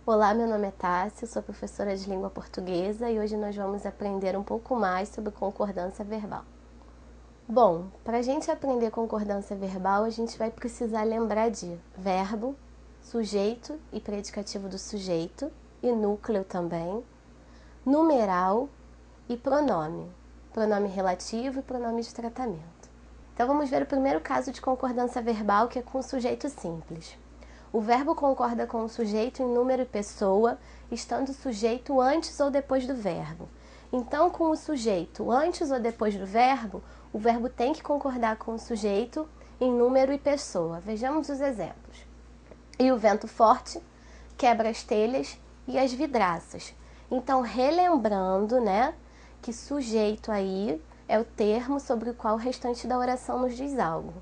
Olá, meu nome é Tássia, sou professora de língua portuguesa e hoje nós vamos aprender um pouco mais sobre concordância verbal. Bom, para a gente aprender concordância verbal, a gente vai precisar lembrar de verbo, sujeito e predicativo do sujeito, e núcleo também, numeral e pronome relativo e pronome de tratamento. Então vamos ver o primeiro caso de concordância verbal, que é com o sujeito simples. O verbo concorda com o sujeito em número e pessoa, estando o sujeito antes ou depois do verbo. Então, com o sujeito antes ou depois do verbo, o verbo tem que concordar com o sujeito em número e pessoa. Vejamos os exemplos. E o vento forte quebra as telhas e as vidraças. Então, relembrando, que sujeito aí é o termo sobre o qual o restante da oração nos diz algo.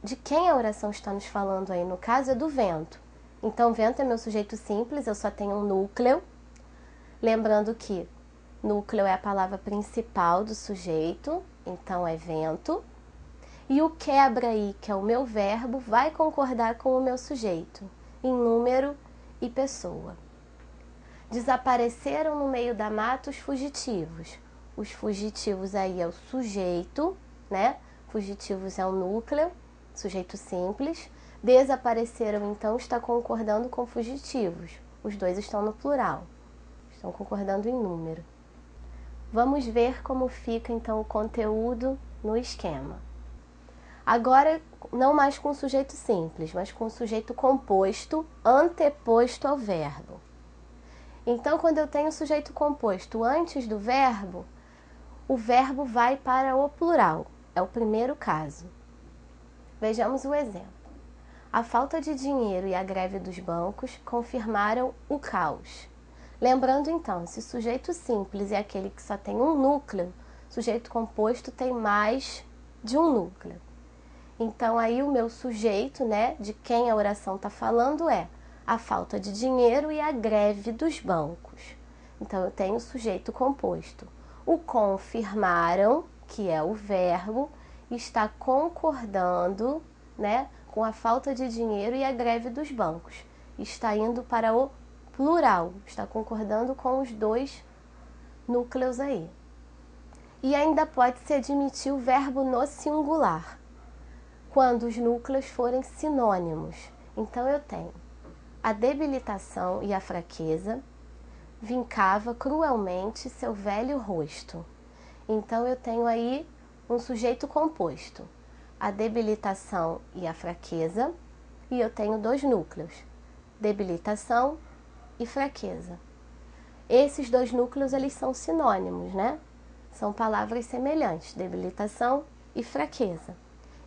De quem a oração está nos falando aí? No caso é do vento. Então, vento é meu sujeito simples, eu só tenho um núcleo. Lembrando que núcleo é a palavra principal do sujeito, então é vento. E o quebra aí, que é o meu verbo, vai concordar com o meu sujeito, em número e pessoa. Desapareceram no meio da mata os fugitivos. Os fugitivos aí é o sujeito, Fugitivos é o núcleo, sujeito simples. Desapareceram, então, está concordando com fugitivos. Os dois estão no plural, estão concordando em número. Vamos ver como fica, então, o conteúdo no esquema. Agora, não mais com o sujeito simples, mas com o sujeito composto anteposto ao verbo. Então, quando eu tenho o sujeito composto antes do verbo, o verbo vai para o plural. É o primeiro caso. Vejamos o exemplo. A falta de dinheiro e a greve dos bancos confirmaram o caos. Lembrando então, se o sujeito simples é aquele que só tem um núcleo, sujeito composto tem mais de um núcleo. Então aí o meu sujeito, de quem a oração está falando é a falta de dinheiro e a greve dos bancos. Então eu tenho o sujeito composto. O confirmaram, que é o verbo, está concordando, com a falta de dinheiro e a greve dos bancos. Está indo para o plural, está concordando com os dois núcleos aí. E ainda pode-se admitir o verbo no singular, quando os núcleos forem sinônimos. Então eu tenho a debilitação e a fraqueza, vincava cruelmente seu velho rosto. Então eu tenho aí um sujeito composto, a debilitação e a fraqueza, e eu tenho dois núcleos, debilitação e fraqueza. Esses dois núcleos, eles são sinônimos, São palavras semelhantes, debilitação e fraqueza.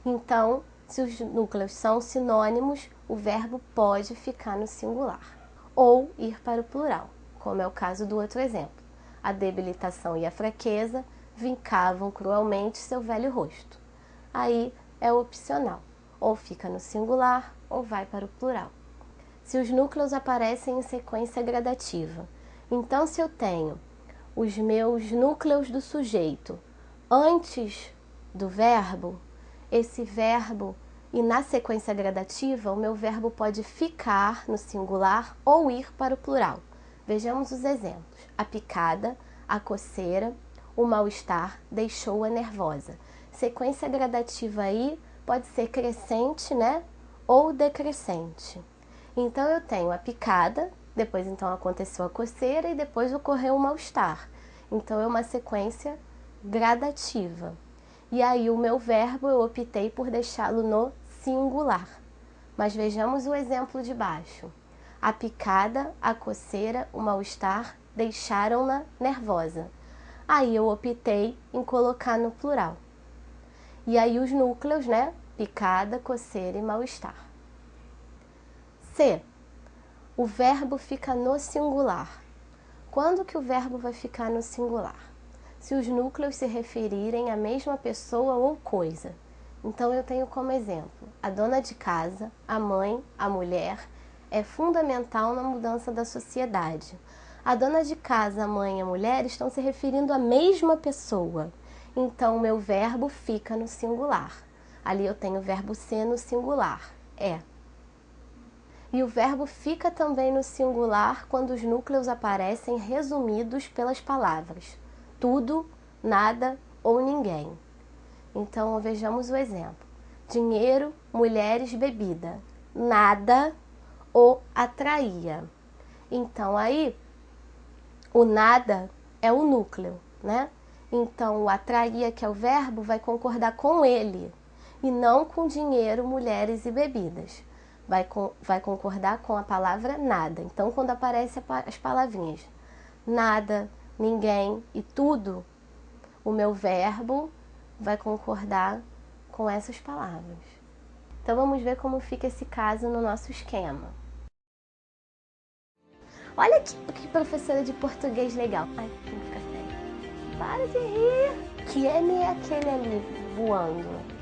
Então, se os núcleos são sinônimos, o verbo pode ficar no singular ou ir para o plural, como é o caso do outro exemplo. A debilitação e a fraqueza vincavam cruelmente seu velho rosto. Aí é opcional, ou fica no singular ou vai para o plural. Se os núcleos aparecem em sequência gradativa, então se eu tenho os meus núcleos do sujeito antes do verbo, esse verbo, e na sequência gradativa, o meu verbo pode ficar no singular ou ir para o plural. Vejamos os exemplos. A picada, a coceira, o mal-estar deixou-a nervosa. Sequência gradativa aí pode ser crescente, ou decrescente. Então eu tenho a picada, depois então aconteceu a coceira e depois ocorreu o mal-estar. Então é uma sequência gradativa. E aí o meu verbo eu optei por deixá-lo no singular. Mas vejamos o exemplo de baixo. A picada, a coceira, o mal-estar deixaram-na nervosa. Aí eu optei em colocar no plural. E aí os núcleos, picada, coceira e mal-estar. C. O verbo fica no singular. Quando que o verbo vai ficar no singular? Se os núcleos se referirem à mesma pessoa ou coisa. Então eu tenho como exemplo, a dona de casa, a mãe, a mulher, é fundamental na mudança da sociedade. A dona de casa, a mãe e a mulher estão se referindo à mesma pessoa. Então o meu verbo fica no singular. Ali eu tenho o verbo ser no singular, é. E o verbo fica também no singular quando os núcleos aparecem resumidos pelas palavras tudo, nada ou ninguém. Então, vejamos o exemplo. Dinheiro, mulheres, bebida. Nada o atraía. Então, aí, o nada é o núcleo, né? Então, o atraía, que é o verbo, vai concordar com ele e não com dinheiro, mulheres e bebidas. Vai concordar com a palavra nada. Então, quando aparecem as palavrinhas nada, ninguém e tudo, o meu verbo vai concordar com essas palavras. Então, vamos ver como fica esse caso no nosso esquema. Olha que professora de português legal. Ai, tem que ficar sério. Para de rir. Que M é aquele ali voando?